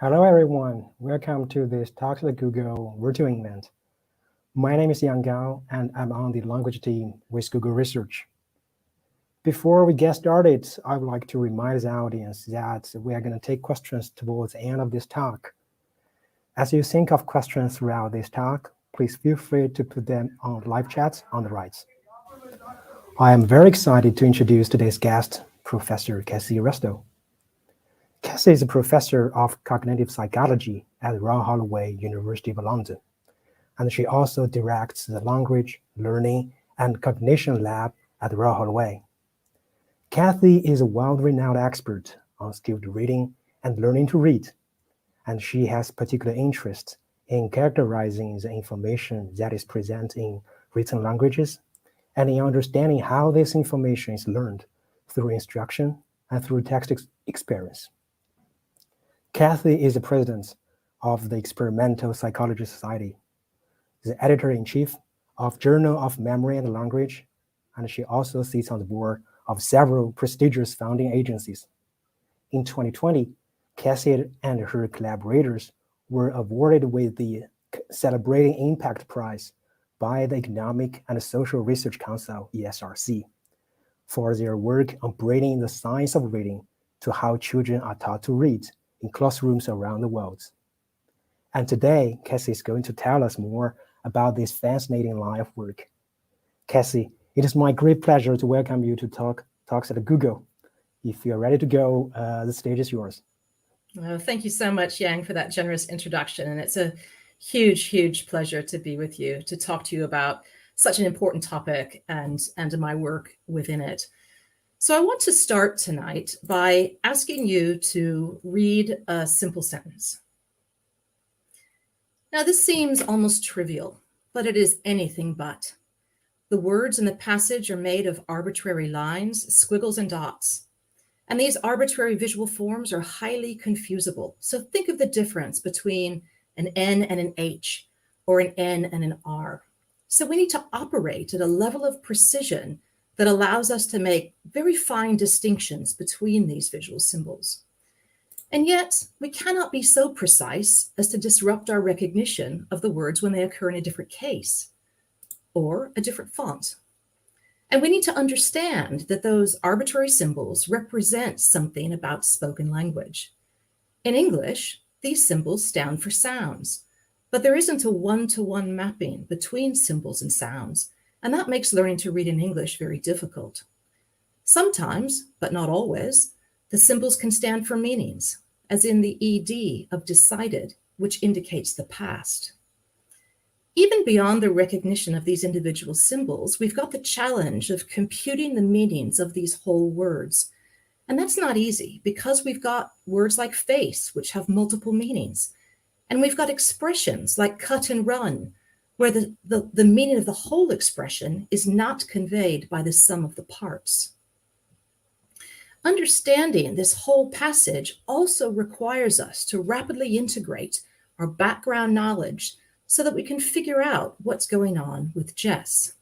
Hello everyone, welcome to this Talk to the Google virtual event. My name is Yang Gao and I'm on the language team with Google Research. Before we get started, I would like to remind the audience that we are going to take questions towards the end of this talk. As you think of questions throughout this talk, please feel free to put them on live chat on the right. I am very excited to introduce today's guest, Professor Cassie Rastle. Cassie is a professor of cognitive psychology at Royal Holloway, University of London, and she also directs the Language, Learning, and Cognition Lab at Royal Holloway. Kathy is a world-renowned expert on skilled reading and learning to read, and she has particular interest in characterizing the information that is present in written languages and in understanding how this information is learned through instruction and through text experience. Kathy is the president of the Experimental Psychology Society, the editor-in-chief of Journal of Memory and Language, and she also sits on the board of several prestigious founding agencies. In 2020, Cassie and her collaborators were awarded with the Celebrating Impact Prize by the Economic and Social Research Council, ESRC, for their work on bringing the science of reading to how children are taught to read in classrooms around the world. And today, Cassie is going to tell us more about this fascinating line of work. Cassie, it is my great pleasure to welcome you to Talks at Google. If you're ready to go, the stage is yours. Thank you so much, Yang, for that generous introduction. And it's a huge, huge pleasure to be with you, to talk to you about such an important topic and my work within it. So I want to start tonight by asking you to read a simple sentence. Now, this seems almost trivial, but it is anything but. The words in the passage are made of arbitrary lines, squiggles, and dots. And these arbitrary visual forms are highly confusable. So think of the difference between an N and an H, or an N and an R. So we need to operate at a level of precision that allows us to make very fine distinctions between these visual symbols. And yet, we cannot be so precise as to disrupt our recognition of the words when they occur in a different case or a different font. And we need to understand that those arbitrary symbols represent something about spoken language. In English, these symbols stand for sounds, but there isn't a one-to-one mapping between symbols and sounds, and that makes learning to read in English very difficult. Sometimes, but not always, the symbols can stand for meanings, as in the ED of decided, which indicates the past. Even beyond the recognition of these individual symbols, we've got the challenge of computing the meanings of these whole words. And that's not easy because we've got words like face, which have multiple meanings. And we've got expressions like cut and run, where the meaning of the whole expression is not conveyed by the sum of the parts. Understanding this whole passage also requires us to rapidly integrate our background knowledge so that we can figure out what's going on with Jess.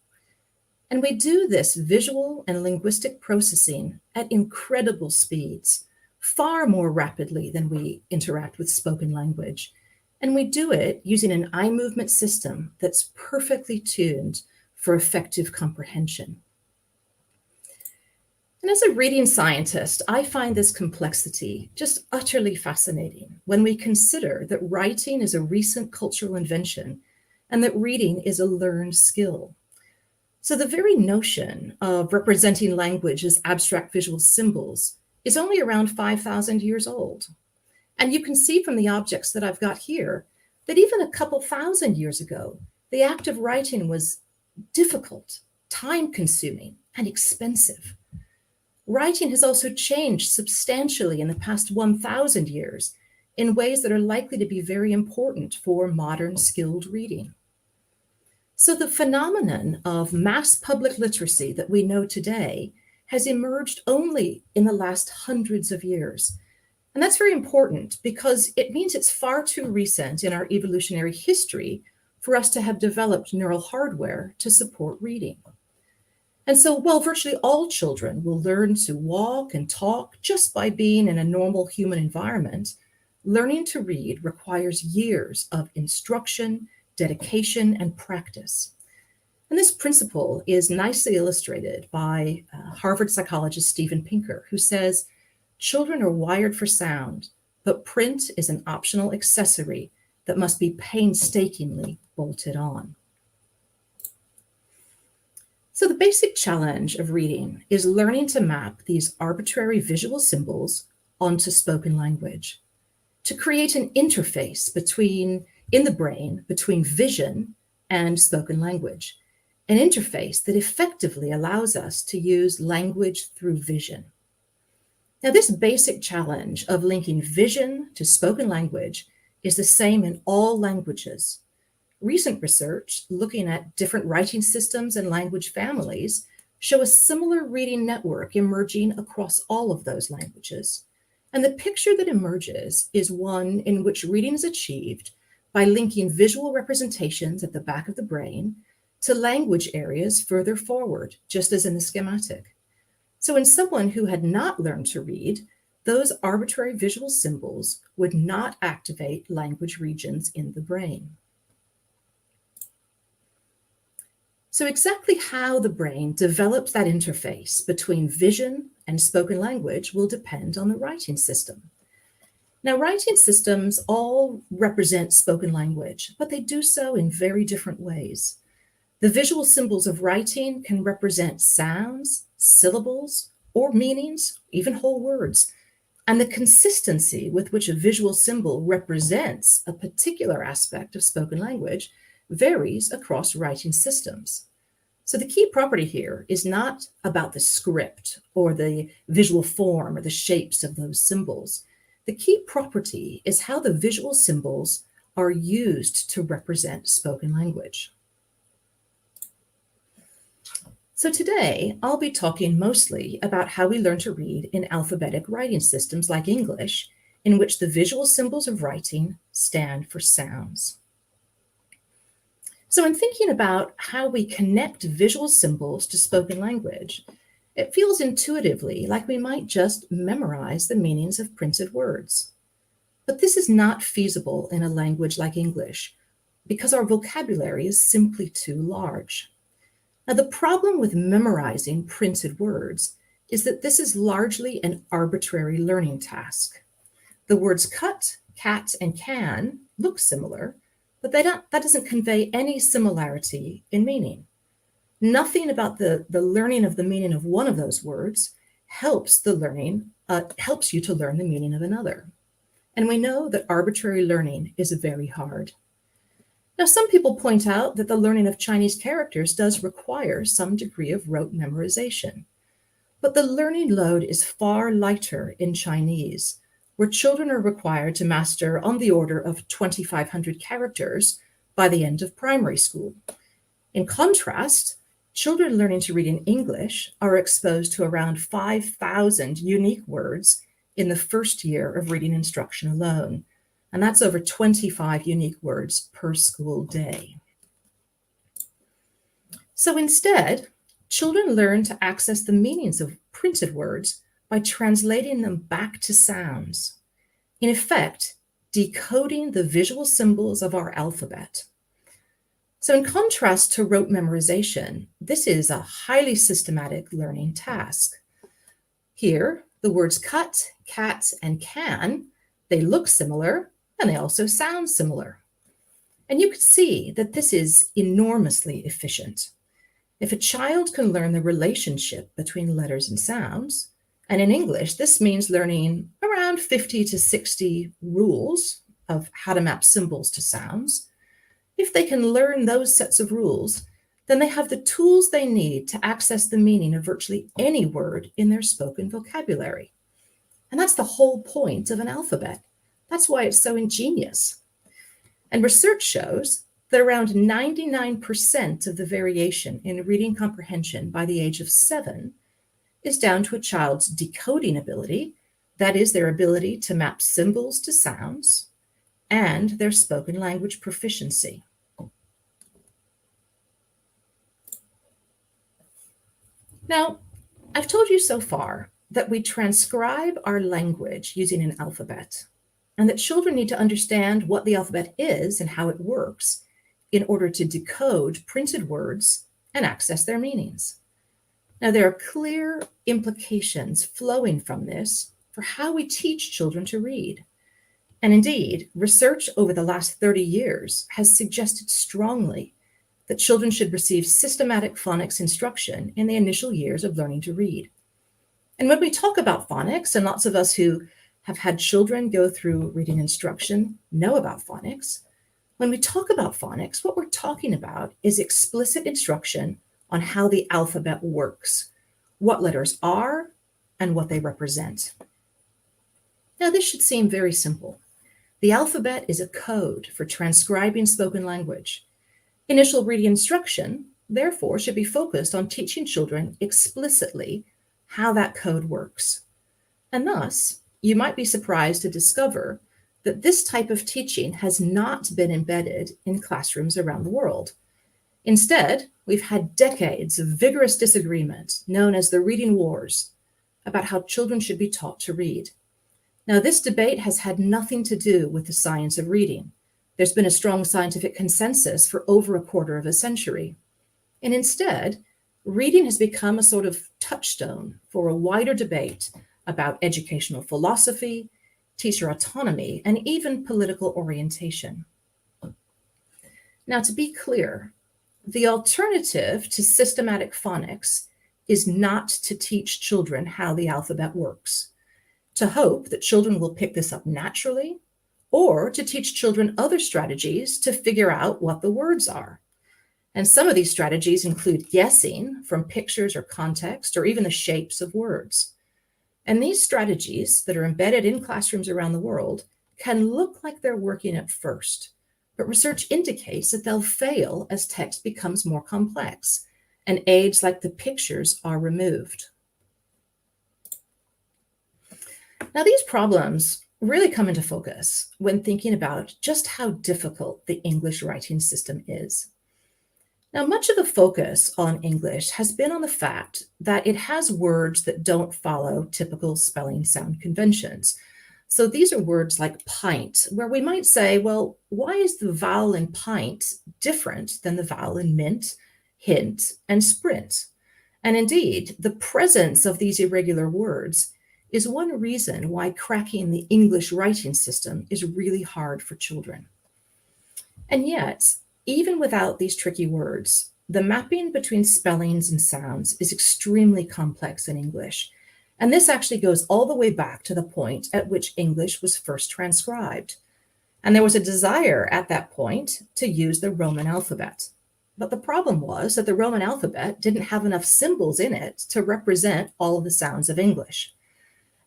And we do this visual and linguistic processing at incredible speeds, far more rapidly than we interact with spoken language. And we do it using an eye movement system that's perfectly tuned for effective comprehension. And as a reading scientist, I find this complexity just utterly fascinating when we consider that writing is a recent cultural invention and that reading is a learned skill. So the very notion of representing language as abstract visual symbols is only around 5,000 years old. And you can see from the objects that I've got here that even a couple thousand years ago, the act of writing was difficult, time-consuming, and expensive. Writing has also changed substantially in the past 1,000 years in ways that are likely to be very important for modern skilled reading. So the phenomenon of mass public literacy that we know today has emerged only in the last hundreds of years. And that's very important because it means it's far too recent in our evolutionary history for us to have developed neural hardware to support reading. And so while virtually all children will learn to walk and talk just by being in a normal human environment, learning to read requires years of instruction, dedication, and practice. And this principle is nicely illustrated by Harvard psychologist Steven Pinker, who says, children are wired for sound, but print is an optional accessory that must be painstakingly bolted on. So the basic challenge of reading is learning to map these arbitrary visual symbols onto spoken language, to create an interface in the brain between vision and spoken language, an interface that effectively allows us to use language through vision. Now, this basic challenge of linking vision to spoken language is the same in all languages. Recent research looking at different writing systems and language families show a similar reading network emerging across all of those languages. And the picture that emerges is one in which reading is achieved by linking visual representations at the back of the brain to language areas further forward, just as in the schematic. So in someone who had not learned to read, those arbitrary visual symbols would not activate language regions in the brain. So exactly how the brain develops that interface between vision and spoken language will depend on the writing system. Now, writing systems all represent spoken language, but they do so in very different ways. The visual symbols of writing can represent sounds, syllables, or meanings, even whole words. And the consistency with which a visual symbol represents a particular aspect of spoken language varies across writing systems. So the key property here is not about the script or the visual form or the shapes of those symbols. The key property is how the visual symbols are used to represent spoken language. So today, I'll be talking mostly about how we learn to read in alphabetic writing systems like English, in which the visual symbols of writing stand for sounds. So in thinking about how we connect visual symbols to spoken language, it feels intuitively like we might just memorize the meanings of printed words. But this is not feasible in a language like English because our vocabulary is simply too large. Now, the problem with memorizing printed words is that this is largely an arbitrary learning task. The words cut, cat, and can look similar, but that doesn't convey any similarity in meaning. Nothing about the learning of the meaning of one of those words helps you to learn the meaning of another. And we know that arbitrary learning is very hard. Now, some people point out that the learning of Chinese characters does require some degree of rote memorization. But the learning load is far lighter in Chinese, where children are required to master on the order of 2,500 characters by the end of primary school. In contrast, children learning to read in English are exposed to around 5,000 unique words in the first year of reading instruction alone, and that's over 25 unique words per school day. So instead, children learn to access the meanings of printed words by translating them back to sounds, in effect, decoding the visual symbols of our alphabet. So in contrast to rote memorization, this is a highly systematic learning task. Here, the words cut, cat, and can, they look similar, and they also sound similar. And you can see that this is enormously efficient. If a child can learn the relationship between letters and sounds, and in English, this means learning around 50 to 60 rules of how to map symbols to sounds. If they can learn those sets of rules, then they have the tools they need to access the meaning of virtually any word in their spoken vocabulary. And that's the whole point of an alphabet. That's why it's so ingenious. And research shows that around 99% of the variation in reading comprehension by the age of 7 is down to a child's decoding ability, that is, their ability to map symbols to sounds, and their spoken language proficiency. Now, I've told you so far that we transcribe our language using an alphabet. and that children need to understand what the alphabet is and how it works in order to decode printed words and access their meanings. Now, there are clear implications flowing from this for how we teach children to read. And indeed, research over the last 30 years has suggested strongly that children should receive systematic phonics instruction in the initial years of learning to read. And when we talk about phonics, and lots of us who have had children go through reading instruction know about phonics, when we talk about phonics, what we're talking about is explicit instruction on how the alphabet works, what letters are, and what they represent. Now, this should seem very simple. The alphabet is a code for transcribing spoken language. Initial reading instruction, therefore, should be focused on teaching children explicitly how that code works. And thus, you might be surprised to discover that this type of teaching has not been embedded in classrooms around the world. Instead, we've had decades of vigorous disagreement, known as the reading wars, about how children should be taught to read. Now, this debate has had nothing to do with the science of reading. There's been a strong scientific consensus for over a quarter of a century. And instead, reading has become a sort of touchstone for a wider debate about educational philosophy, teacher autonomy, and even political orientation. Now, to be clear, the alternative to systematic phonics is not to teach children how the alphabet works, to hope that children will pick this up naturally, or to teach children other strategies to figure out what the words are. And some of these strategies include guessing from pictures or context, or even the shapes of words. And these strategies that are embedded in classrooms around the world can look like they're working at first, but research indicates that they'll fail as text becomes more complex and aids like the pictures are removed. Now, these problems really come into focus when thinking about just how difficult the English writing system is. Now, much of the focus on English has been on the fact that it has words that don't follow typical spelling sound conventions. So these are words like pint, where we might say, well, why is the vowel in pint different than the vowel in mint, hint, and sprint? And indeed, the presence of these irregular words is one reason why cracking the English writing system is really hard for children. And yet, even without these tricky words, the mapping between spellings and sounds is extremely complex in English. And this actually goes all the way back to the point at which English was first transcribed. And there was a desire at that point to use the Roman alphabet. But the problem was that the Roman alphabet didn't have enough symbols in it to represent all of the sounds of English.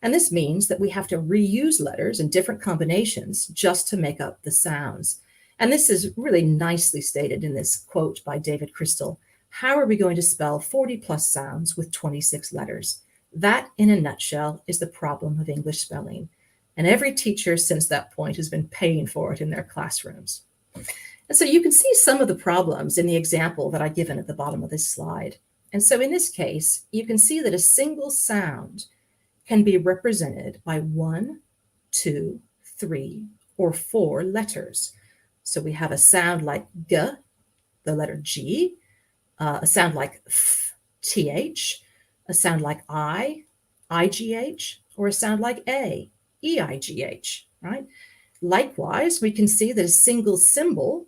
And this means that we have to reuse letters in different combinations just to make up the sounds. And this is really nicely stated in this quote by David Crystal. How are we going to spell 40 plus sounds with 26 letters? That, in a nutshell, is the problem of English spelling. And every teacher since that point has been paying for it in their classrooms. And so you can see some of the problems in the example that I've given at the bottom of this slide. And so in this case, you can see that a single sound can be represented by 1, 2, 3, or 4 letters. So we have a sound like G, the letter G, a sound like TH, a sound like IGH, or a sound like EIGH, right? Likewise, we can see that a single symbol,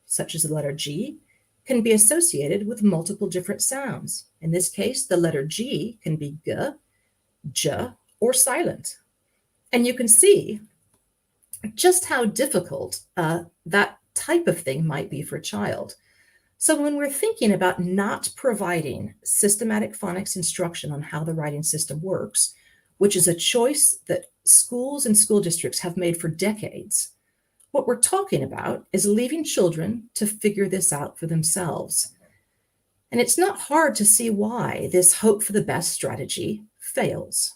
such as the letter G, can be associated with multiple different sounds. In this case, the letter G can be G, J, or silent. And you can see just how difficult that type of thing might be for a child. So when we're thinking about not providing systematic phonics instruction on how the writing system works, which is a choice that schools and school districts have made for decades, what we're talking about is leaving children to figure this out for themselves. And it's not hard to see why this hope for the best strategy fails.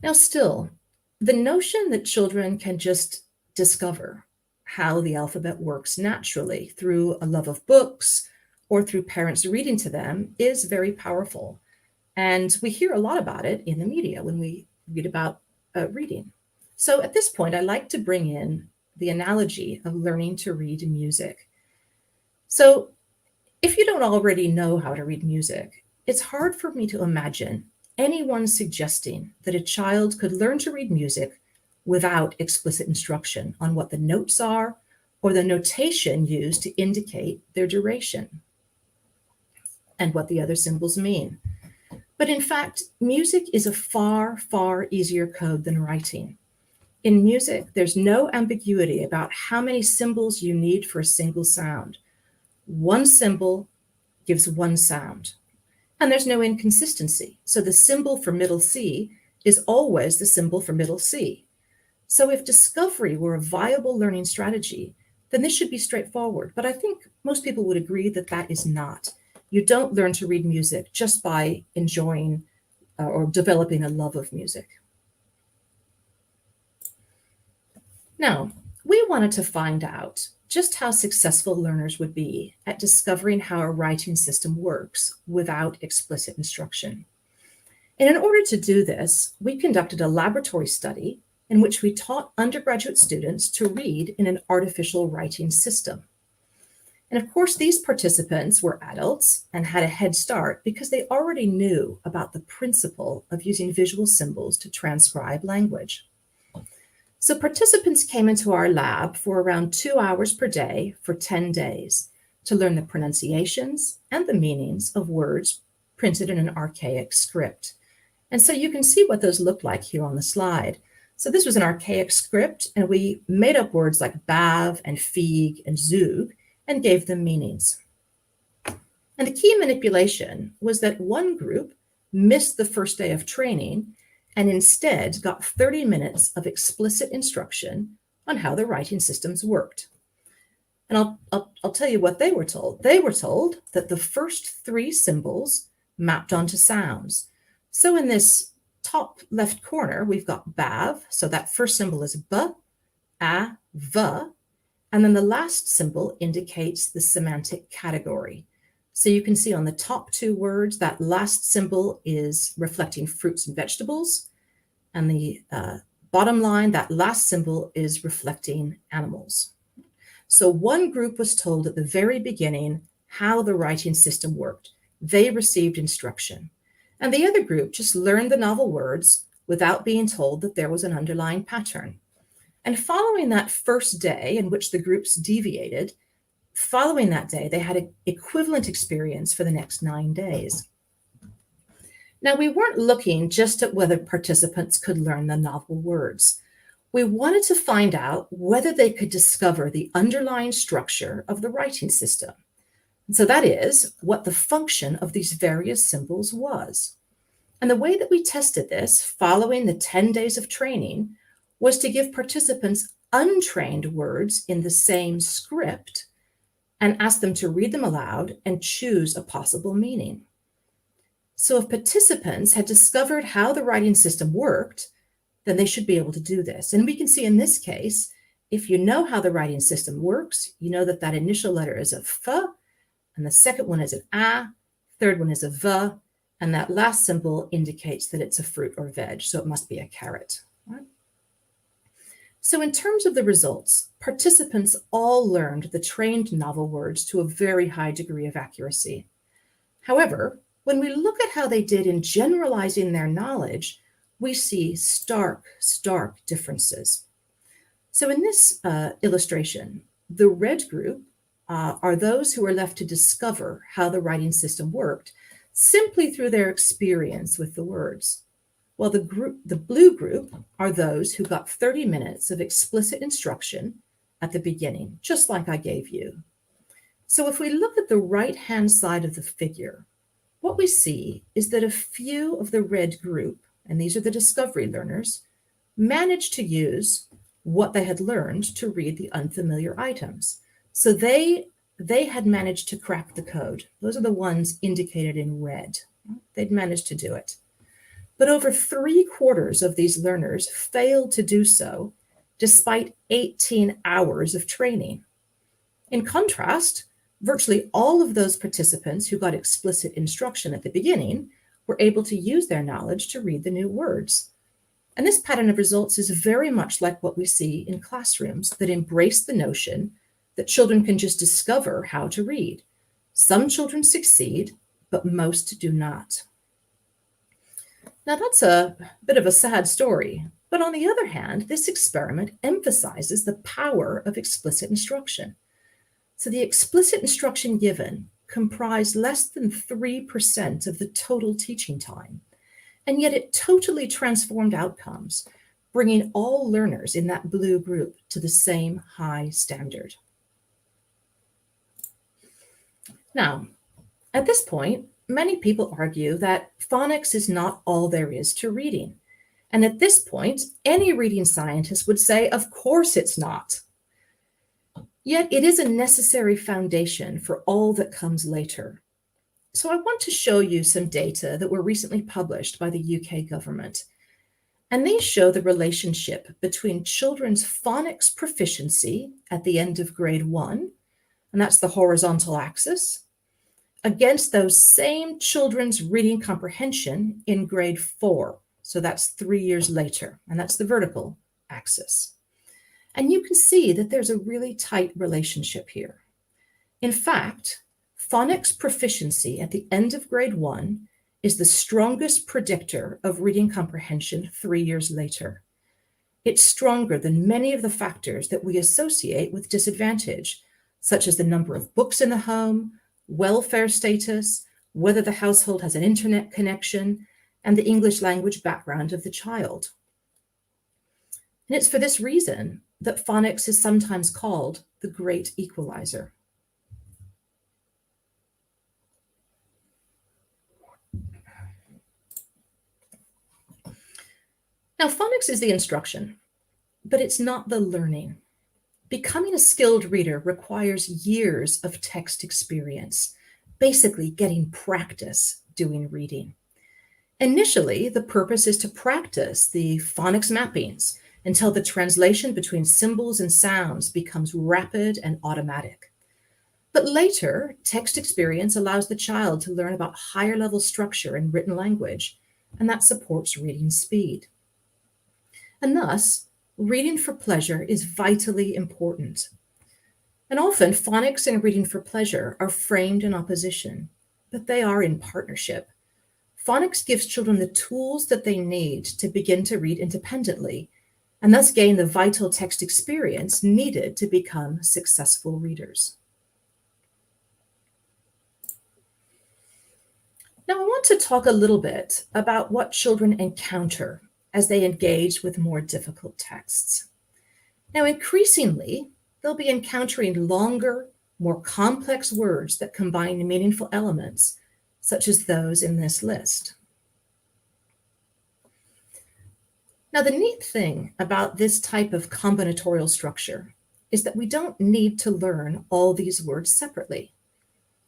Now, still, the notion that children can just discover how the alphabet works naturally through a love of books or through parents reading to them is very powerful. And we hear a lot about it in the media when we read about reading. So at this point, I like to bring in the analogy of learning to read music. So if you don't already know how to read music, it's hard for me to imagine anyone suggesting that a child could learn to read music without explicit instruction on what the notes are or the notation used to indicate their duration and what the other symbols mean. But in fact, music is a far, far easier code than writing. In music, there's no ambiguity about how many symbols you need for a single sound. One symbol gives one sound, and there's no inconsistency. So the symbol for middle C is always the symbol for middle C. So if discovery were a viable learning strategy, then this should be straightforward. But I think most people would agree that that is not. You don't learn to read music just by enjoying or developing a love of music. Now, we wanted to find out just how successful learners would be at discovering how a writing system works without explicit instruction. And in order to do this, we conducted a laboratory study in which we taught undergraduate students to read in an artificial writing system. And of course, these participants were adults and had a head start because they already knew about the principle of using visual symbols to transcribe language. So participants came into our lab for around 2 hours per day for 10 days to learn the pronunciations and the meanings of words printed in an archaic script. And so you can see what those look like here on the slide. So this was an archaic script, and we made up words like bav and feig and zug and gave them meanings. And the key manipulation was that one group missed the first day of training and instead got 30 minutes of explicit instruction on how the writing systems worked. And I'll tell you what they were told. They were told that the first 3 symbols mapped onto sounds. So in this top left corner, we've got bav. So that first symbol is b, a, v, and then the last symbol indicates the semantic category. So you can see on the top 2 words, that last symbol is reflecting fruits and vegetables. And the bottom line, that last symbol is reflecting animals. So one group was told at the very beginning how the writing system worked. They received instruction. And the other group just learned the novel words without being told that there was an underlying pattern. And following that first day in which the groups deviated, following that day, they had an equivalent experience for the next 9 days. Now, we weren't looking just at whether participants could learn the novel words. We wanted to find out whether they could discover the underlying structure of the writing system. And so that is what the function of these various symbols was. And the way that we tested this following the 10 days of training was to give participants untrained words in the same script and ask them to read them aloud and choose a possible meaning. So if participants had discovered how the writing system worked, then they should be able to do this. And we can see in this case, if you know how the writing system works, you know that that initial letter is a f, and the second one is an a, third one is a v, and that last symbol indicates that it's a fruit or veg, so it must be a carrot. Right? So in terms of the results, participants all learned the trained novel words to a very high degree of accuracy. However, when we look at how they did in generalizing their knowledge, we see stark differences. So in this illustration, the red group are those who are left to discover how the writing system worked simply through their experience with the words. While the blue group are those who got 30 minutes of explicit instruction at the beginning, just like I gave you. So if we look at the right-hand side of the figure, what we see is that a few of the red group, and these are the discovery learners, managed to use what they had learned to read the unfamiliar items. So they had managed to crack the code. Those are the ones indicated in red. They'd managed to do it. But over 3/4 of these learners failed to do so, despite 18 hours of training. In contrast, virtually all of those participants who got explicit instruction at the beginning were able to use their knowledge to read the new words. And this pattern of results is very much like what we see in classrooms that embrace the notion that children can just discover how to read. Some children succeed, but most do not. Now, that's a bit of a sad story, but on the other hand, this experiment emphasizes the power of explicit instruction. So the explicit instruction given comprised less than 3% of the total teaching time, and yet it totally transformed outcomes, bringing all learners in that blue group to the same high standard. Now, at this point, many people argue that phonics is not all there is to reading. And at this point, any reading scientist would say, of course it's not. Yet it is a necessary foundation for all that comes later. So I want to show you some data that were recently published by the UK government. And these show the relationship between children's phonics proficiency at the end of grade 1, and that's the horizontal axis, against those same children's reading comprehension in grade 4. So that's 3 years later, and that's the vertical axis. And you can see that there's a really tight relationship here. In fact, phonics proficiency at the end of grade 1 is the strongest predictor of reading comprehension 3 years later. It's stronger than many of the factors that we associate with disadvantage, such as the number of books in the home, welfare status, whether the household has an internet connection, and the English language background of the child. And it's for this reason that phonics is sometimes called the great equalizer. Now, phonics is the instruction, but it's not the learning. Becoming a skilled reader requires years of text experience, basically getting practice doing reading. Initially, the purpose is to practice the phonics mappings until the translation between symbols and sounds becomes rapid and automatic. But later, text experience allows the child to learn about higher level structure in written language, and that supports reading speed. And thus, reading for pleasure is vitally important. And often, phonics and reading for pleasure are framed in opposition, but they are in partnership. Phonics gives children the tools that they need to begin to read independently, and thus gain the vital text experience needed to become successful readers. Now, I want to talk a little bit about what children encounter as they engage with more difficult texts. Now, increasingly, they'll be encountering longer, more complex words that combine meaningful elements, such as those in this list. Now, the neat thing about this type of combinatorial structure is that we don't need to learn all these words separately.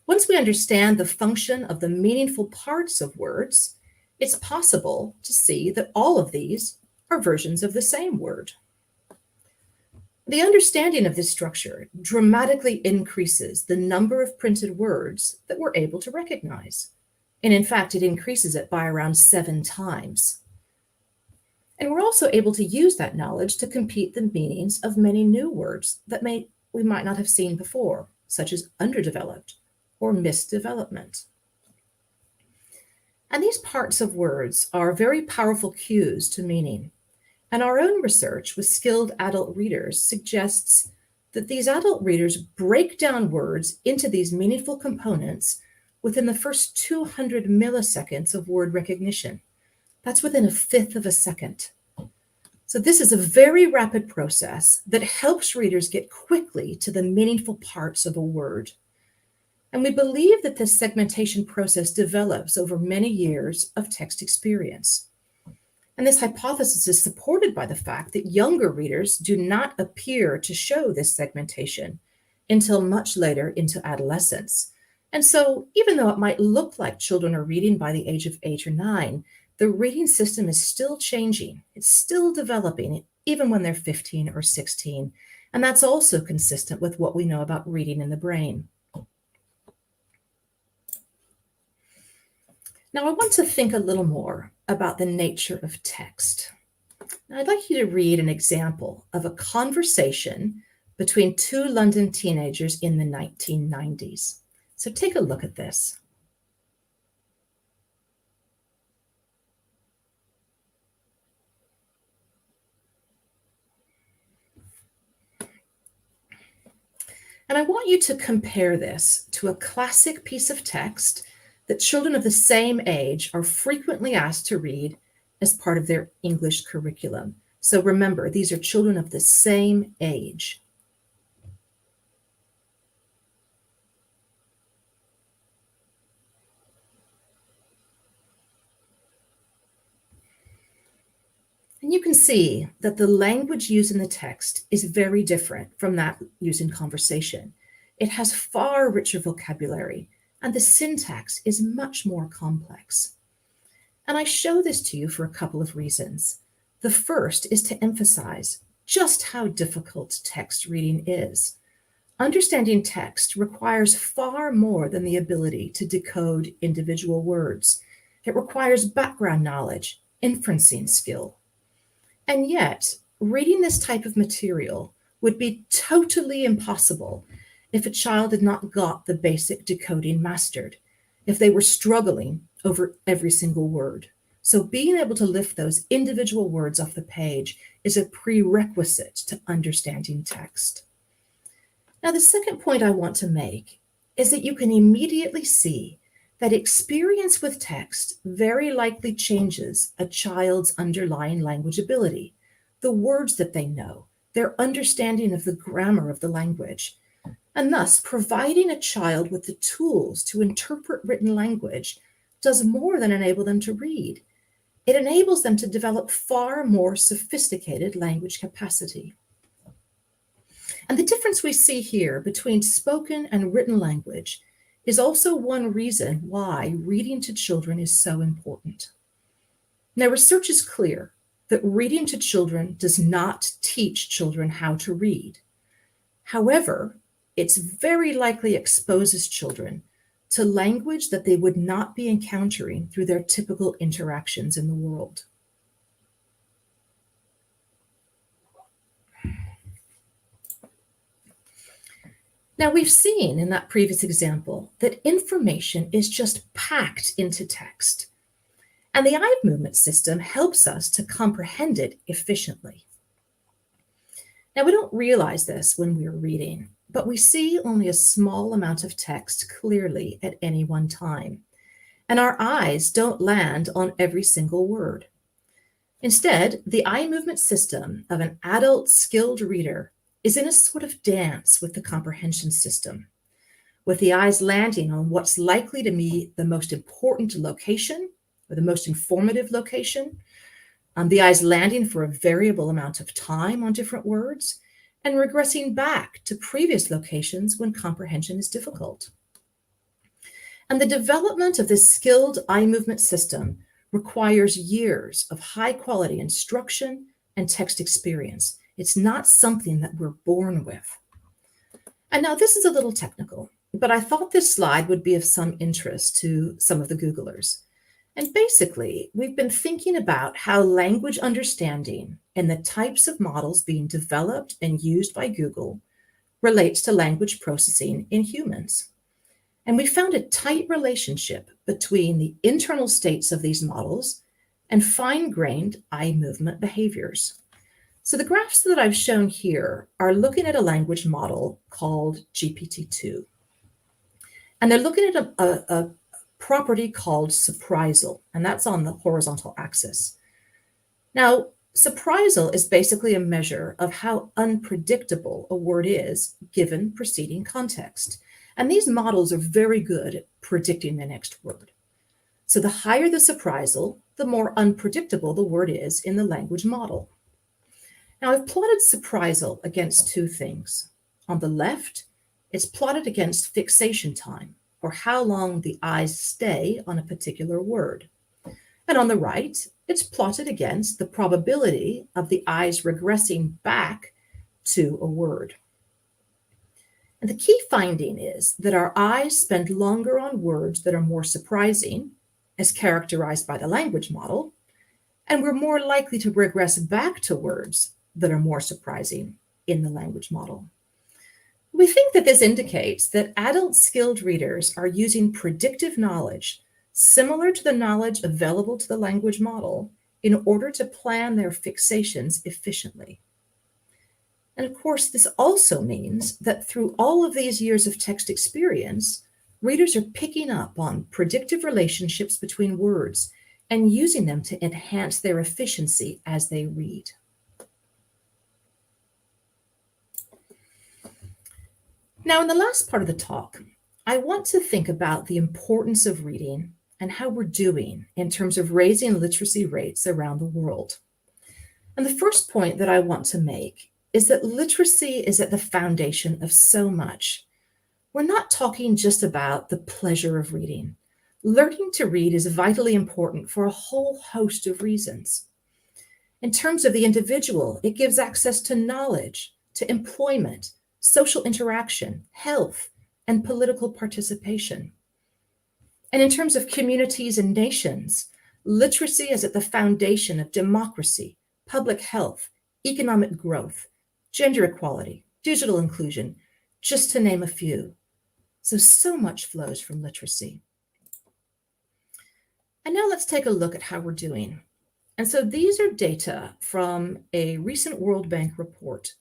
Once we understand the function of the meaningful parts of words, it's possible to see that all of these are versions of the same word. The understanding of this structure dramatically increases the number of printed words that we're able to recognize. And in fact, it increases it by around 7 times. And we're also able to use that knowledge to compete the meanings of many new words that we might not have seen before, such as underdeveloped or misdevelopment. And these parts of words are very powerful cues to meaning. And our own research with skilled adult readers suggests that these adult readers break down words into these meaningful components within the first 200 milliseconds of word recognition. That's within 1/5 of a second. So this is a very rapid process that helps readers get quickly to the meaningful parts of a word. And we believe that this segmentation process develops over many years of text experience. And this hypothesis is supported by the fact that younger readers do not appear to show this segmentation until much later into adolescence. And so even though it might look like children are reading by the age of 8 or 9, the reading system is still changing. It's still developing, even when they're 15 or 16. And that's also consistent with what we know about reading in the brain. Now, I want to think a little more about the nature of text. I'd like you to read an example of a conversation between two London teenagers in the 1990s. So take a look at this. And I want you to compare this to a classic piece of text that children of the same age are frequently asked to read as part of their English curriculum. So remember, these are children of the same age. And you can see that the language used in the text is very different from that used in conversation. It has far richer vocabulary, and the syntax is much more complex. And I show this to you for a couple of reasons. The first is to emphasize just how difficult text reading is. Understanding text requires far more than the ability to decode individual words. It requires background knowledge, inferencing skill. And yet, reading this type of material would be totally impossible if a child had not got the basic decoding mastered, if they were struggling over every single word. So being able to lift those individual words off the page is a prerequisite to understanding text. Now, the second point I want to make is that you can immediately see that experience with text very likely changes a child's underlying language ability, the words that they know, their understanding of the grammar of the language. And thus, providing a child with the tools to interpret written language does more than enable them to read. It enables them to develop far more sophisticated language capacity. And the difference we see here between spoken and written language is also one reason why reading to children is so important. Now, research is clear that reading to children does not teach children how to read. However, it very likely exposes children to language that they would not be encountering through their typical interactions in the world. Now, we've seen in that previous example that information is just packed into text, and the eye movement system helps us to comprehend it efficiently. Now, we don't realize this when we're reading, but we see only a small amount of text clearly at any one time, and our eyes don't land on every single word. Instead, the eye movement system of an adult skilled reader is in a sort of dance with the comprehension system, with the eyes landing on what's likely to be the most important location or the most informative location, the eyes landing for a variable amount of time on different words, and regressing back to previous locations when comprehension is difficult. And the development of this skilled eye movement system requires years of high quality instruction and text experience. It's not something that we're born with. And now this is a little technical, but I thought this slide would be of some interest to some of the Googlers. And basically, we've been thinking about how language understanding and the types of models being developed and used by Google relates to language processing in humans. And we found a tight relationship between the internal states of these models and fine-grained eye movement behaviors. So the graphs that I've shown here are looking at a language model called GPT-2. And they're looking at a property called surprisal, and that's on the horizontal axis. Now, surprisal is basically a measure of how unpredictable a word is given preceding context. And these models are very good at predicting the next word. So the higher the surprisal, the more unpredictable the word is in the language model. Now, I've plotted surprisal against two things. On the left, it's plotted against fixation time, or how long the eyes stay on a particular word. And on the right, it's plotted against the probability of the eyes regressing back to a word. And the key finding is that our eyes spend longer on words that are more surprising, as characterized by the language model, And we're more likely to regress back to words that are more surprising in the language model. We think that this indicates that adult skilled readers are using predictive knowledge similar to the knowledge available to the language model in order to plan their fixations efficiently. And of course, this also means that through all of these years of text experience, readers are picking up on predictive relationships between words and using them to enhance their efficiency as they read. Now, in the last part of the talk, I want to think about the importance of reading and how we're doing in terms of raising literacy rates around the world. And the first point that I want to make is that literacy is at the foundation of so much. We're not talking just about the pleasure of reading. Learning to read is vitally important for a whole host of reasons. In terms of the individual, it gives access to knowledge, to employment, social interaction, health, and political participation. And in terms of communities and nations, literacy is at the foundation of democracy, public health, economic growth, gender equality, digital inclusion, just to name a few. So much flows from literacy. And now let's take a look at how we're doing. And so these are data from a recent World Bank report.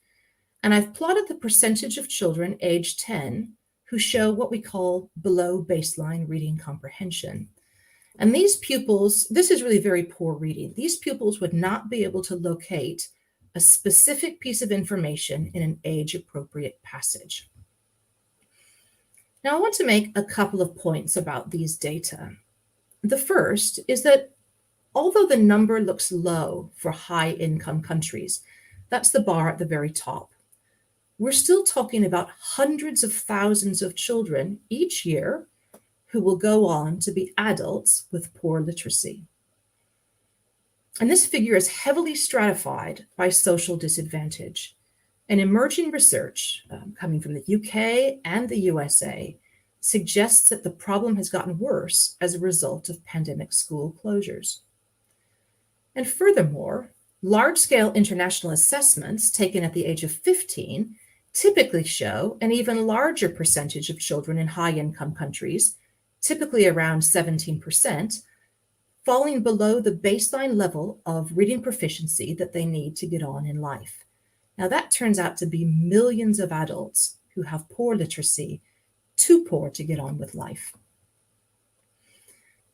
And I've plotted the percentage of children aged 10 who show what we call below baseline reading comprehension. And these pupils, this is really very poor reading. These pupils would not be able to locate a specific piece of information in an age-appropriate passage. Now, I want to make a couple of points about these data. The first is that although the number looks low for high-income countries, that's the bar at the very top, we're still talking about hundreds of thousands of children each year who will go on to be adults with poor literacy. And this figure is heavily stratified by social disadvantage. And emerging research coming from the UK and the USA suggests that the problem has gotten worse as a result of pandemic school closures. And furthermore, large-scale international assessments taken at the age of 15 typically show an even larger percentage of children in high-income countries, typically around 17%, falling below the baseline level of reading proficiency that they need to get on in life. Now, that turns out to be millions of adults who have poor literacy, too poor to get on with life.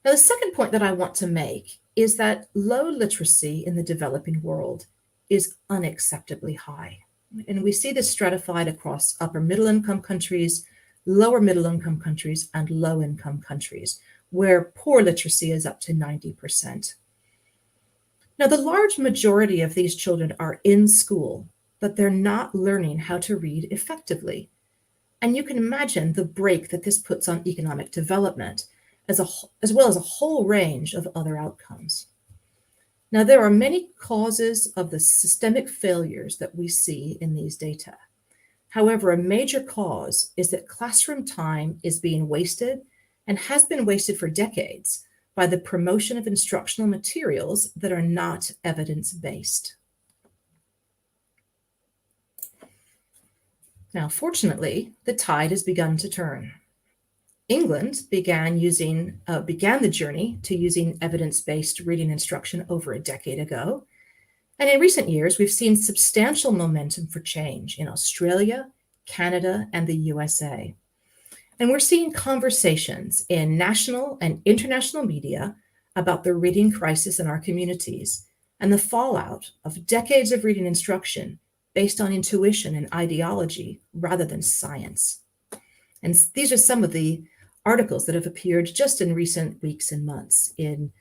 Now, the second point that I want to make is that low literacy in the developing world is unacceptably high. And we see this stratified across upper middle income countries, lower middle income countries, and low income countries, where poor literacy is up to 90%. Now, the large majority of these children are in school, but they're not learning how to read effectively. And you can imagine the brake that this puts on economic development, as well as a whole range of other outcomes. Now, there are many causes of the systemic failures that we see in these data. However, a major cause is that classroom time is being wasted and has been wasted for decades by the promotion of instructional materials that are not evidence-based. Now, fortunately, the tide has begun to turn. England began the journey to using evidence-based reading instruction over a decade ago. And in recent years, we've seen substantial momentum for change in Australia, Canada, and the USA. And we're seeing conversations in national and international media about the reading crisis in our communities and the fallout of decades of reading instruction based on intuition and ideology rather than science. And these are some of the articles that have appeared just in recent weeks and months in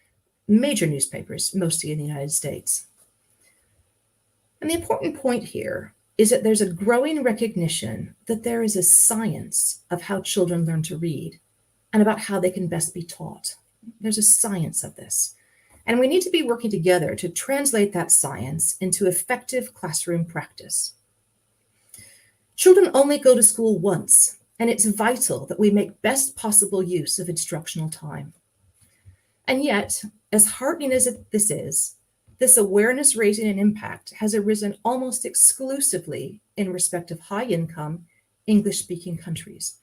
major newspapers, mostly in the United States. And the important point here is that there's a growing recognition that there is a science of how children learn to read and about how they can best be taught. There's a science of this. And we need to be working together to translate that science into effective classroom practice. Children only go to school once, and it's vital that we make best possible use of instructional time. And yet, as heartening as this is, This awareness raising and impact has arisen almost exclusively in respect of high-income, English-speaking countries.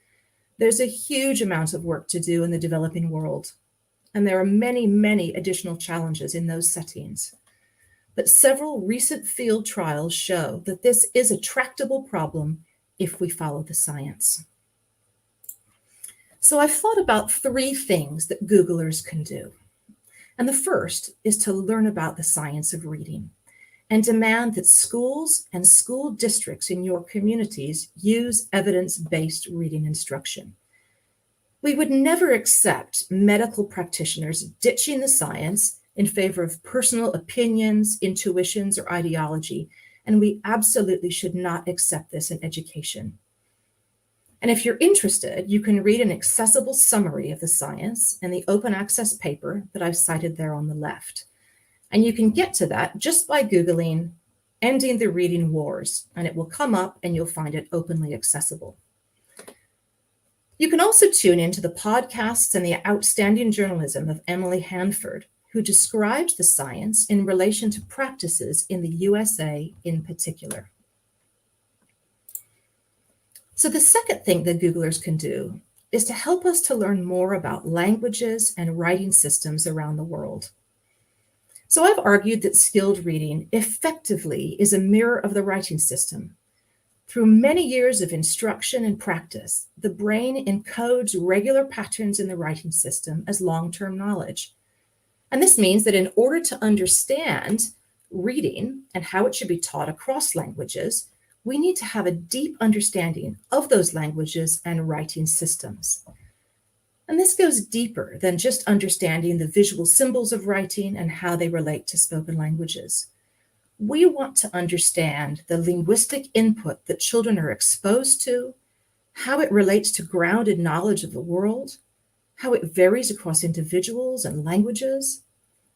There's a huge amount of work to do in the developing world, and there are many, many additional challenges in those settings. But several recent field trials show that this is a tractable problem if we follow the science. So I've thought about 3 things that Googlers can do. And the first is to learn about the science of reading and demand that schools and school districts in your communities use evidence-based reading instruction. We would never accept medical practitioners ditching the science in favor of personal opinions, intuitions, or ideology, and we absolutely should not accept this in education. And if you're interested, you can read an accessible summary of the science in the open access paper that I've cited there on the left. And you can get to that just by Googling "Ending the Reading Wars," and it will come up and you'll find it openly accessible. You can also tune into the podcasts and the outstanding journalism of Emily Hanford, who describes the science in relation to practices in the USA in particular. So the second thing that Googlers can do is to help us to learn more about languages and writing systems around the world. So I've argued that skilled reading effectively is a mirror of the writing system. Through many years of instruction and practice, the brain encodes regular patterns in the writing system as long-term knowledge. And this means that in order to understand reading and how it should be taught across languages, we need to have a deep understanding of those languages and writing systems. And this goes deeper than just understanding the visual symbols of writing and how they relate to spoken languages. We want to understand the linguistic input that children are exposed to, how it relates to grounded knowledge of the world, how it varies across individuals and languages,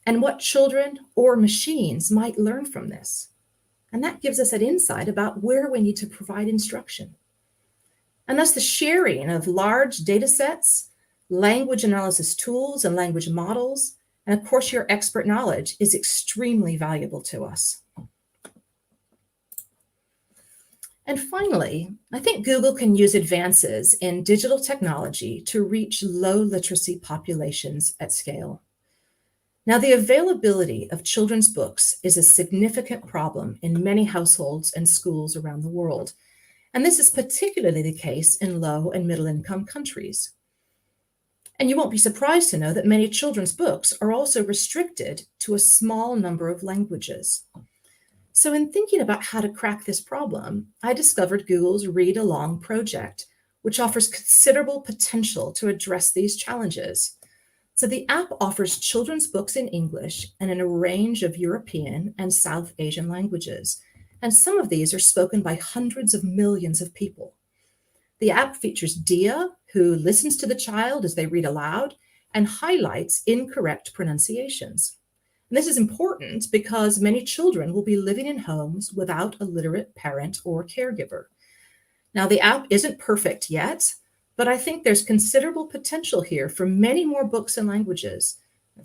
and what children or machines might learn from this. And that gives us an insight about where we need to provide instruction. And thus the sharing of large data sets, language analysis tools and language models, and of course your expert knowledge is extremely valuable to us. And finally, I think Google can use advances in digital technology to reach low literacy populations at scale. Now, the availability of children's books is a significant problem in many households and schools around the world. And this is particularly the case in low and middle income countries. And you won't be surprised to know that many children's books are also restricted to a small number of languages. So in thinking about how to crack this problem, I discovered Google's Read Along project, which offers considerable potential to address these challenges. So the app offers children's books in English and in a range of European and South Asian languages. And some of these are spoken by hundreds of millions of people. The app features Dia, who listens to the child as they read aloud and highlights incorrect pronunciations. And this is important because many children will be living in homes without a literate parent or caregiver. Now, the app isn't perfect yet, but I think there's considerable potential here for many more books and languages.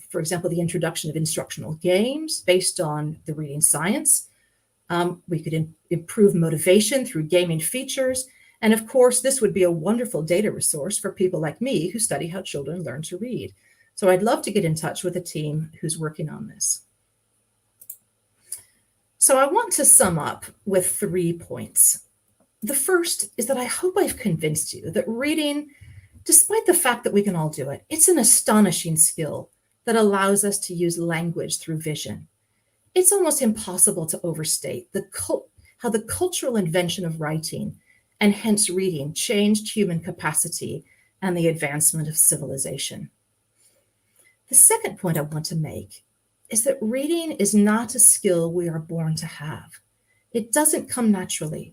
For example, the introduction of instructional games based on the reading science. We could improve motivation through gaming features. And of course, this would be a wonderful data resource for people like me who study how children learn to read. So I'd love to get in touch with a team who's working on this. So I want to sum up with 3 points. The first is that I hope I've convinced you that reading, despite the fact that we can all do it, it's an astonishing skill that allows us to use language through vision. It's almost impossible to overstate how the cultural invention of writing and hence reading changed human capacity and the advancement of civilization. The second point I want to make is that reading is not a skill we are born to have. It doesn't come naturally,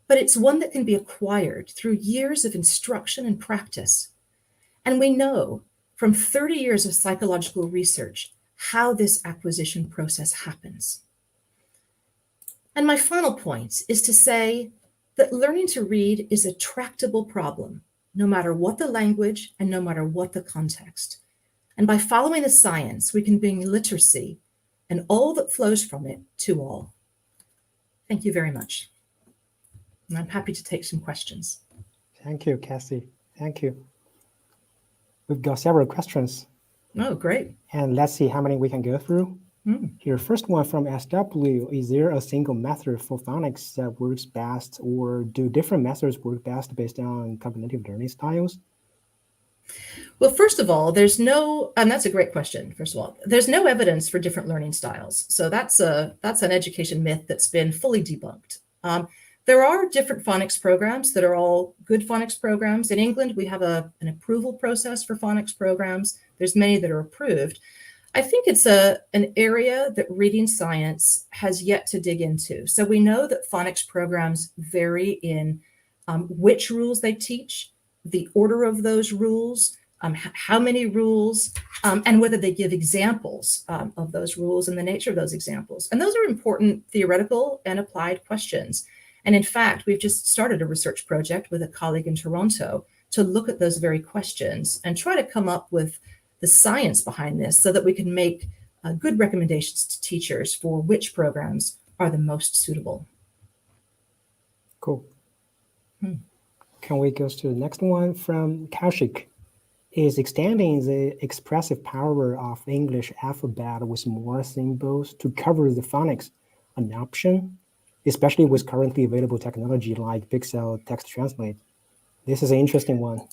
but it's one that can be acquired through years of instruction and practice. And we know from 30 years of psychological research how this acquisition process happens. And my final point is to say that learning to read is a tractable problem, no matter what the language and no matter what the context. And by following the science, we can bring literacy and all that flows from it to all. Thank you very much. And I'm happy to take some questions. Thank you, Cassie. Thank you. We've got several questions. Oh, great. And let's see how many we can go through. Here, first one from SW. Is there a single method for phonics that works best, or do different methods work best based on cognitive learning styles? Well, first of all, there's no, and that's a great question. First of all, there's no evidence for different learning styles. So that's an education myth that's been fully debunked. There are different phonics programs that are all good phonics programs. In England, we have an approval process for phonics programs. There's many that are approved. I think it's an area that reading science has yet to dig into. So we know that phonics programs vary in which rules they teach, the order of those rules, how many rules, and whether they give examples of those rules and the nature of those examples. And those are important theoretical and applied questions. And in fact, we've just started a research project with a colleague in Toronto to look at those very questions and try to come up with the science behind this so that we can make good recommendations to teachers for which programs are the most suitable. Cool. Can we go to the next one from Kaushik? Is extending the expressive power of English alphabet with more symbols to cover the phonics an option, especially with currently available technology like Pixel Text Translate? This is an interesting one.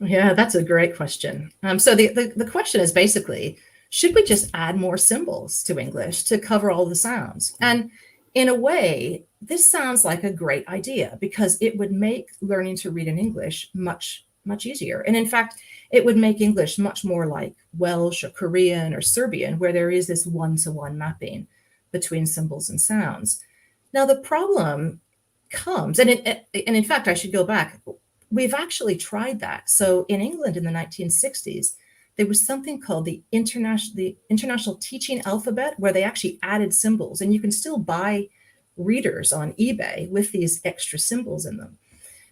Yeah, that's a great question. So the question is basically, should we just add more symbols to English to cover all the sounds? And in a way, this sounds like a great idea because it would make learning to read in English much, much easier. And in fact, it would make English much more like Welsh or Korean or Serbian, where there is this one-to-one mapping between symbols and sounds. Now, the problem comes, and in fact, I should go back. We've actually tried that. So in England in the 1960s, there was something called the International Teaching Alphabet, where they actually added symbols, and you can still buy readers on eBay with these extra symbols in them.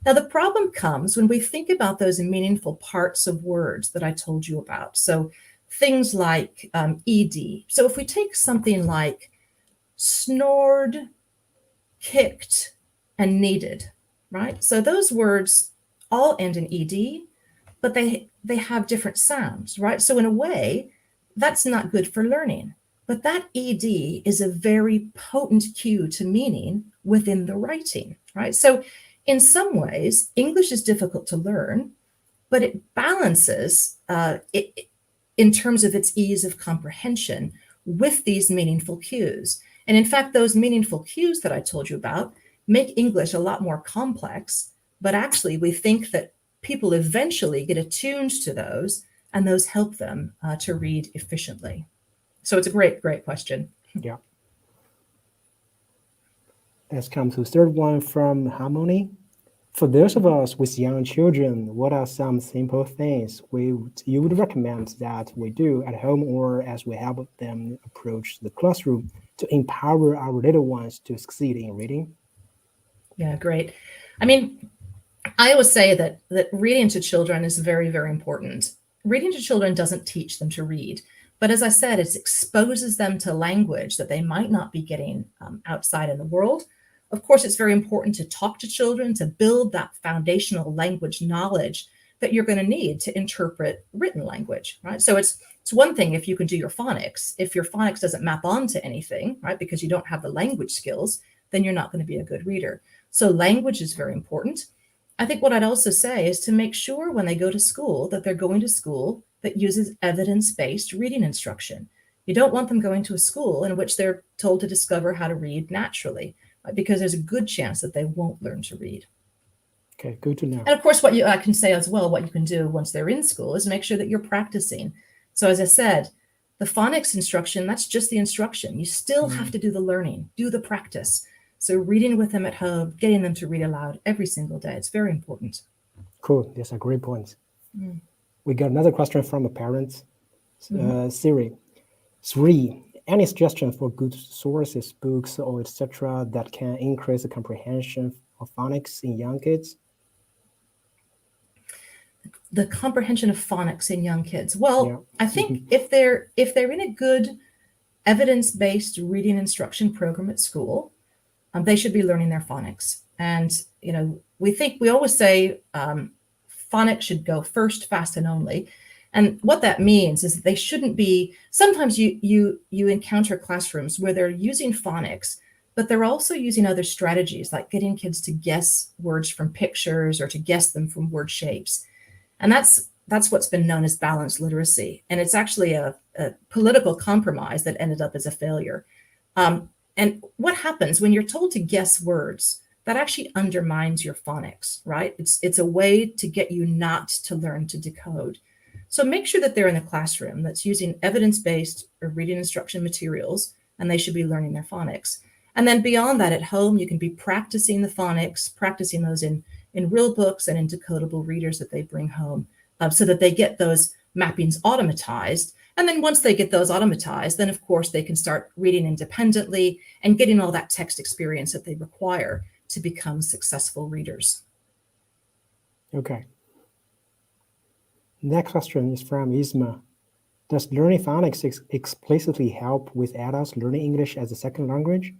Now, the problem comes when we think about those meaningful parts of words that I told you about. So things like ED. So if we take something like snored, kicked, and needed, right? So those words all end in ED, but they have different sounds, right? So in a way, that's not good for learning. But that ED is a very potent cue to meaning within the writing, right? So in some ways, English is difficult to learn, but it balances in terms of its ease of comprehension with these meaningful cues. And in fact, those meaningful cues that I told you about make English a lot more complex, but actually we think that people eventually get attuned to those, and those help them to read efficiently. So it's a great, great question. Yeah. Let's come to the third one from Harmony. For those of us with young children, what are some simple things you would recommend that we do at home or as we help them approach the classroom to empower our little ones to succeed in reading? Yeah, great. I mean, I always say that reading to children is very, very important. Reading to children doesn't teach them to read, but as I said, it exposes them to language that they might not be getting outside in the world. Of course, it's very important to talk to children, to build that foundational language knowledge that you're going to need to interpret written language, right? So it's one thing if you can do your phonics. If your phonics doesn't map onto anything, right, because you don't have the language skills, then you're not going to be a good reader. So language is very important. I think what I'd also say is to make sure when they go to school that they're going to school that uses evidence-based reading instruction. You don't want them going to a school in which they're told to discover how to read naturally, right? Because there's a good chance that they won't learn to read. Okay, good to know. And of course, I can say as well, what you can do once they're in school is make sure that you're practicing. So as I said, the phonics instruction, that's just the instruction. You still have to do the learning, do the practice. So reading with them at home, getting them to read aloud every single day, it's very important. Cool, that's a great point. We got another question from a parent, Siri. 3, any suggestions for good sources, books, or etc. that can increase the comprehension of phonics in young kids? The comprehension of phonics in young kids. Well, yeah. I think if they're in a good evidence-based reading instruction program at school, they should be learning their phonics. And, we always say phonics should go first, fast, and only. And what that means is that they shouldn't be, sometimes you encounter classrooms where they're using phonics, but they're also using other strategies like getting kids to guess words from pictures or to guess them from word shapes. And that's what's been known as balanced literacy. And it's actually a political compromise that ended up as a failure. And what happens when you're told to guess words, that actually undermines your phonics, right? It's a way to get you not to learn to decode. So make sure that they're in a classroom that's using evidence-based or reading instruction materials, and they should be learning their phonics. And then beyond that, at home, you can be practicing the phonics, practicing those in real books and in decodable readers that they bring home, so that they get those mappings automatized. And then once they get those automatized, then of course they can start reading independently and getting all that text experience that they require to become successful readers. Okay. Next question is from Isma. Does learning phonics explicitly help with adults learning English as a second language?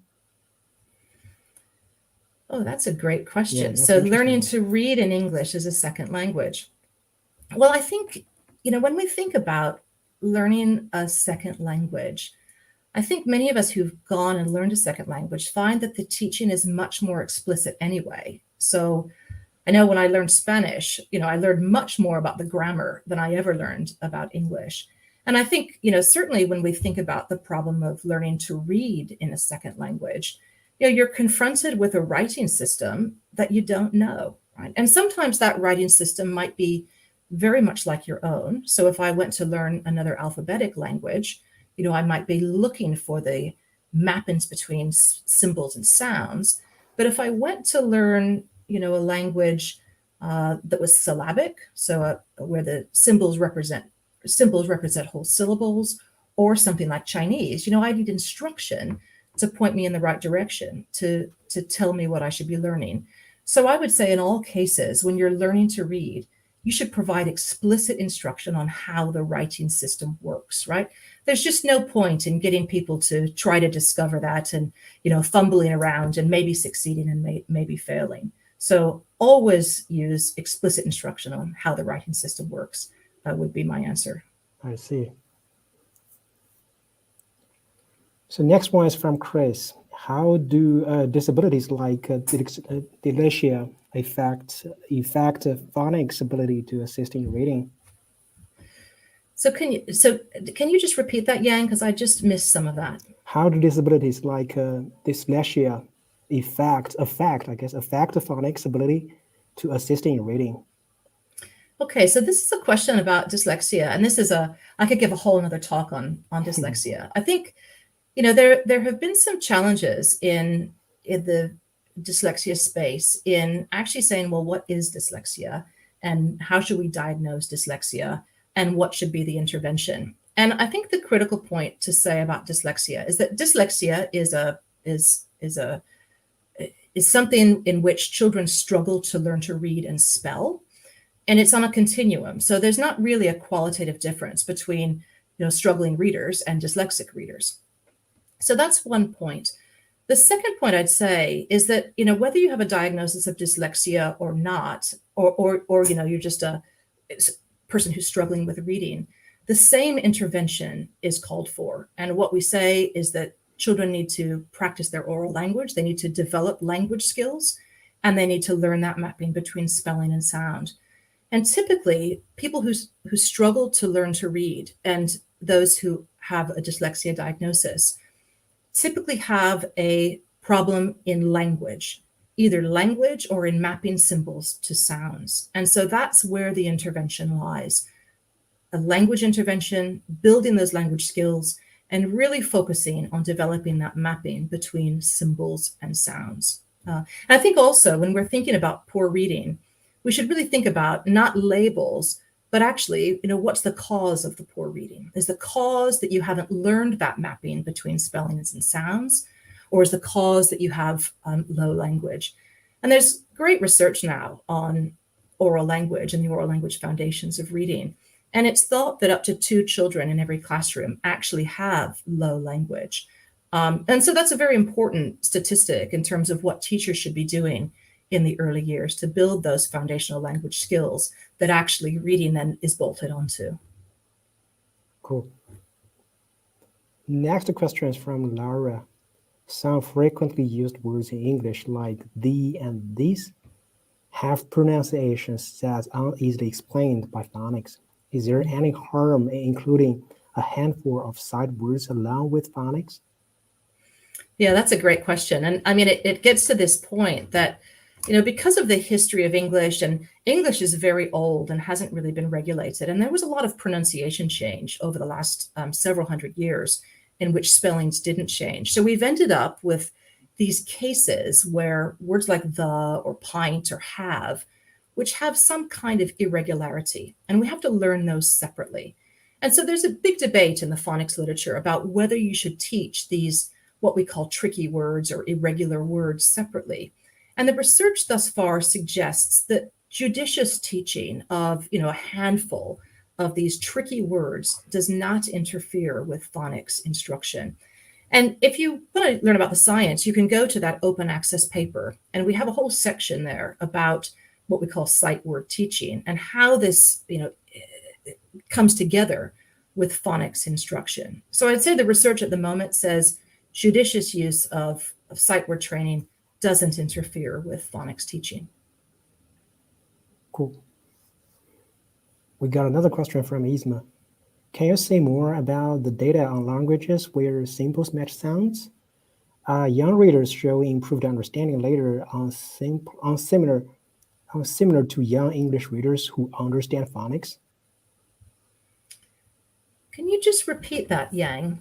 Oh, that's a great question. Yeah, so learning to read in English as a second language. Well, I think, when we think about learning a second language, I think many of us who've gone and learned a second language find that the teaching is much more explicit anyway. So I know when I learned Spanish, I learned much more about the grammar than I ever learned about English. And I think, certainly when we think about the problem of learning to read in a second language, you're confronted with a writing system that you don't know, right? And sometimes that writing system might be very much like your own. So if I went to learn another alphabetic language, I might be looking for the mappings between symbols and sounds. But if I went to learn, a language that was syllabic, so where the symbols represent whole syllables, or something like Chinese, I need instruction to point me in the right direction, to tell me what I should be learning. So I would say in all cases, when you're learning to read, you should provide explicit instruction on how the writing system works, right? There's just no point in getting people to try to discover that and, fumbling around and maybe succeeding and maybe failing. So always use explicit instruction on how the writing system works, would be my answer. I see. So next one is from Chris. How do disabilities like dyslexia affect phonics ability to assist in reading? So can you just repeat that, Yang? Because I just missed some of that. How do disabilities like dyslexia affect phonics ability to assist in reading? Okay, so this is a question about dyslexia, and I could give a whole another talk on dyslexia. I think, there have been some challenges in the dyslexia space in actually saying, well, what is dyslexia and how should we diagnose dyslexia and what should be the intervention? And I think the critical point to say about dyslexia is that dyslexia is something in which children struggle to learn to read and spell. And it's on a continuum. So there's not really a qualitative difference between, struggling readers and dyslexic readers. So that's one point. The second point I'd say is that, whether you have a diagnosis of dyslexia or not, or you're just a person who's struggling with reading, the same intervention is called for. And what we say is that children need to practice their oral language. They need to develop language skills, and they need to learn that mapping between spelling and sound. And typically, people who struggle to learn to read and those who have a dyslexia diagnosis typically have a problem in language, either language or in mapping symbols to sounds. And so that's where the intervention lies. A language intervention, building those language skills, and really focusing on developing that mapping between symbols and sounds. And I think also when we're thinking about poor reading, we should really think about not labels, but actually, what's the cause of the poor reading? Is the cause that you haven't learned that mapping between spellings and sounds, or is the cause that you have low language? And there's great research now on oral language and the oral language foundations of reading. And it's thought that up to 2 children in every classroom actually have low language. And so that's a very important statistic in terms of what teachers should be doing in the early years to build those foundational language skills that actually reading then is bolted onto. Cool. Next question is from Laura. Some frequently used words in English, like the and this, have pronunciations that aren't easily explained by phonics. Is there any harm in including a handful of sight words along with phonics? Yeah, that's a great question. And I mean, it gets to this point that, because of the history of English, and English is very old and hasn't really been regulated. And there was a lot of pronunciation change over the last several hundred years in which spellings didn't change. So we've ended up with these cases where words like the or pint or have, which have some kind of irregularity, and we have to learn those separately. And so there's a big debate in the phonics literature about whether you should teach these what we call tricky words or irregular words separately. And the research thus far suggests that judicious teaching of, a handful of these tricky words does not interfere with phonics instruction. And if you want to learn about the science, you can go to that open access paper. And we have a whole section there about what we call sight word teaching and how this, comes together with phonics instruction. So I'd say the research at the moment says judicious use of sight word training doesn't interfere with phonics teaching. Cool. We got another question from Isma. Can you say more about the data on languages where symbols match sounds? Young readers show improved understanding later on similar to young English readers who understand phonics. Can you just repeat that, Yang?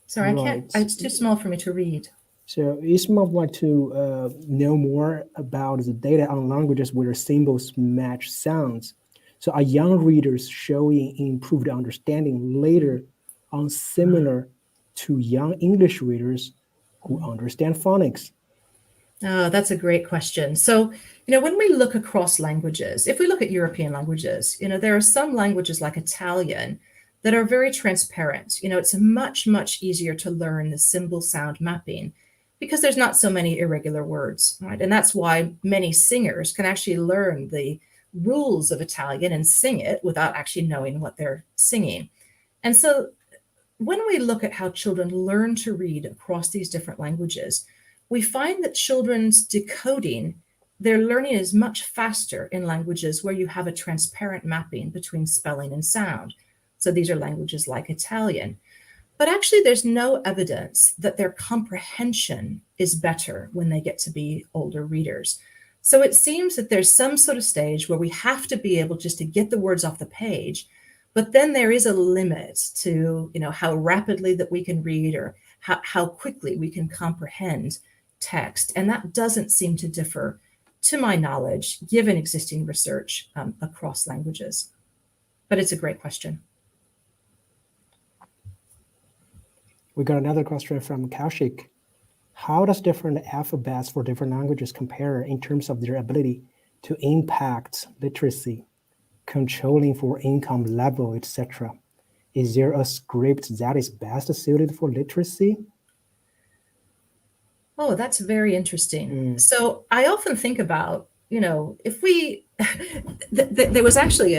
Sorry, I can't. It's too small for me to read. So Isma would like to know more about the data on languages where symbols match sounds. So are young readers showing improved understanding later on similar to young English readers who understand phonics? Oh, that's a great question. So, when we look across languages, if we look at European languages, there are some languages like Italian that are very transparent. It's much, much easier to learn the symbol sound mapping because there's not so many irregular words, right? And that's why many singers can actually learn the rules of Italian and sing it without actually knowing what they're singing. And so when we look at how children learn to read across these different languages, we find that children's decoding, their learning is much faster in languages where you have a transparent mapping between spelling and sound. So these are languages like Italian. But actually, there's no evidence that their comprehension is better when they get to be older readers. So it seems that there's some sort of stage where we have to be able just to get the words off the page, but then there is a limit to, how rapidly that we can read or how quickly we can comprehend text. And that doesn't seem to differ, to my knowledge, given existing research across languages. But it's a great question. We got another question from Kaushik. How does different alphabets for different languages compare in terms of their ability to impact literacy, controlling for income level, etc.? Is there a script that is best suited for literacy? Oh, that's very interesting. So I often think about, if we, there was actually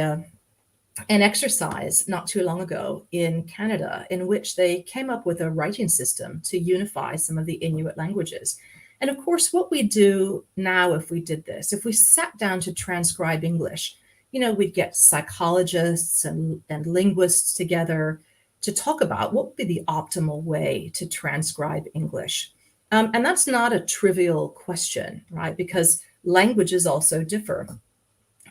an exercise not too long ago in Canada in which they came up with a writing system to unify some of the Inuit languages. And of course, what we do now, if we did this, if we sat down to transcribe English, we'd get psychologists and linguists together to talk about what would be the optimal way to transcribe English. And that's not a trivial question, right? Because languages also differ.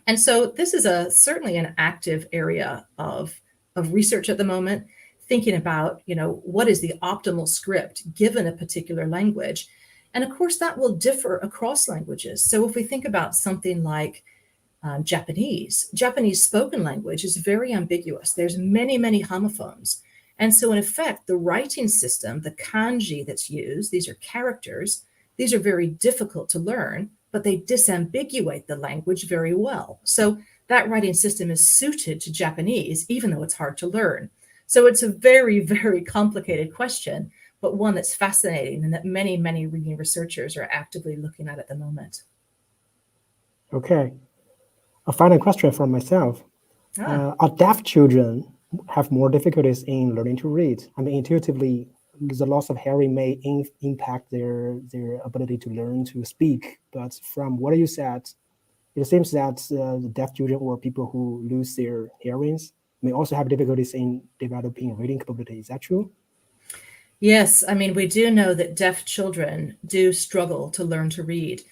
And so this is certainly an active area of research at the moment, thinking about, what is the optimal script given a particular language. And of course, that will differ across languages. So if we think about something like Japanese spoken language is very ambiguous. There's many, many homophones. And so in effect, the writing system, the kanji that's used, these are characters, these are very difficult to learn, but they disambiguate the language very well. So that writing system is suited to Japanese, even though it's hard to learn. So it's a very, very complicated question, but one that's fascinating and that many, many reading researchers are actively looking at the moment. Okay. A final question from myself. Are deaf children have more difficulties in learning to read? I mean, intuitively, the loss of hearing may impact their ability to learn to speak. But from what you said, it seems that the deaf children or people who lose their hearings may also have difficulties in developing reading capability. Is that true? Yes, I mean, we do know that deaf children do struggle to learn to read.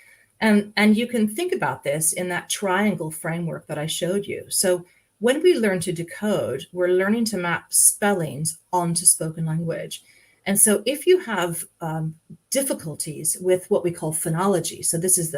And you can think about this in that triangle framework that I showed you. So when we learn to decode, we're learning to map spellings onto spoken language. And so if you have difficulties with what we call phonology, so this is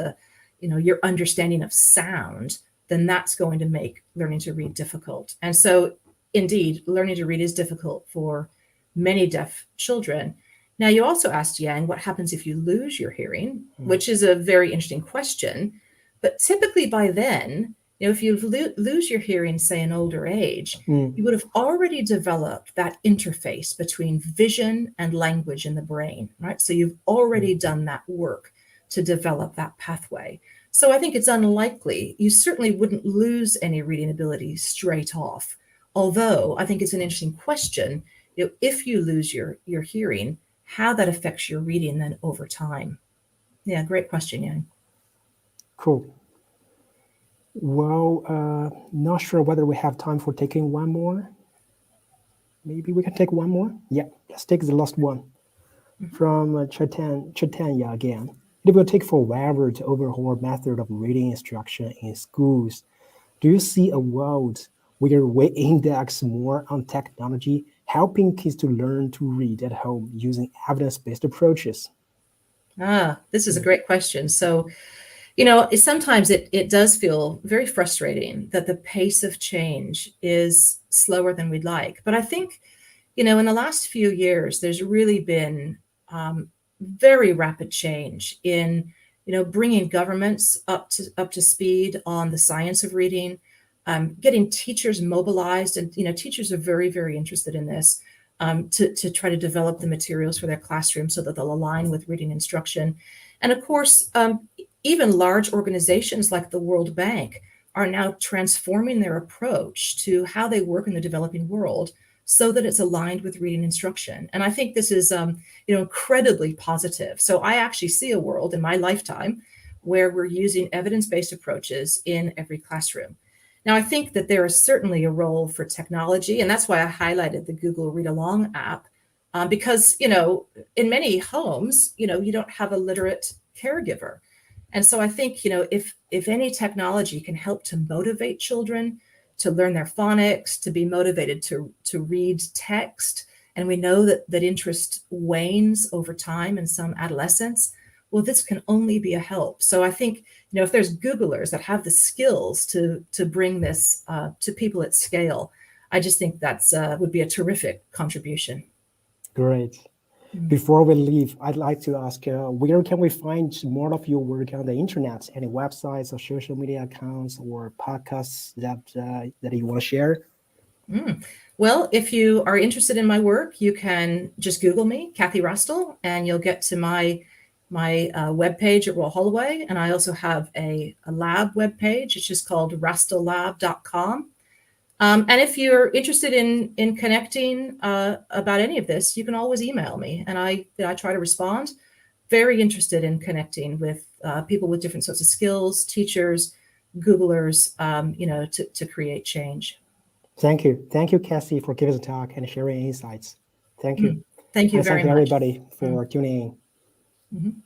your understanding of sound, then that's going to make learning to read difficult. And so indeed, learning to read is difficult for many deaf children. Now, you also asked, Yang, what happens if you lose your hearing, which is a very interesting question. But typically by then, if you lose your hearing, say, in older age, you would have already developed that interface between vision and language in the brain, right? So you've already done that work to develop that pathway. So I think it's unlikely. You certainly wouldn't lose any reading ability straight off. Although I think it's an interesting question, if you lose your hearing, how that affects your reading then over time. Yeah, great question, Yang. Cool. Well, not sure whether we have time for taking one more. Maybe we can take one more. Yeah, let's take the last one from Chaitanya again. It will take forever to overhaul method of reading instruction in schools. Do you see a world where we index more on technology, helping kids to learn to read at home using evidence-based approaches? This is a great question. So, sometimes it does feel very frustrating that the pace of change is slower than we'd like. But I think, in the last few years, there's really been very rapid change in, bringing governments up to speed on the science of reading, getting teachers mobilized, and teachers are very, very interested in this, to try to develop the materials for their classroom so that they'll align with reading instruction. And of course, even large organizations like the World Bank are now transforming their approach to how they work in the developing world so that it's aligned with reading instruction. And I think this is incredibly positive. So I actually see a world in my lifetime where we're using evidence-based approaches in every classroom. Now, I think that there is certainly a role for technology, and that's why I highlighted the Google Read Along app, because, in many homes, you don't have a literate caregiver. And so I think, if any technology can help to motivate children to learn their phonics, to be motivated to read text, and we know that interest wanes over time in some adolescents, well, this can only be a help. So I think, if there's Googlers that have the skills to bring this to people at scale, I just think that's would be a terrific contribution. Great. Before we leave, I'd like to ask, where can we find more of your work on the internet? Any websites or social media accounts or podcasts that you want to share? Well, if you are interested in my work, you can just Google me, Kathy Rastle, and you'll get to my webpage at Royal Holloway. And I also have a lab webpage. It's just called rastlelab.com. And if you're interested in connecting about any of this, you can always email me, and I try to respond. Very interested in connecting with people with different sorts of skills, teachers, Googlers, to create change. Thank you, Cassie, for giving us a talk and sharing insights. Thank you. Thank you very much. Thank everybody for tuning in.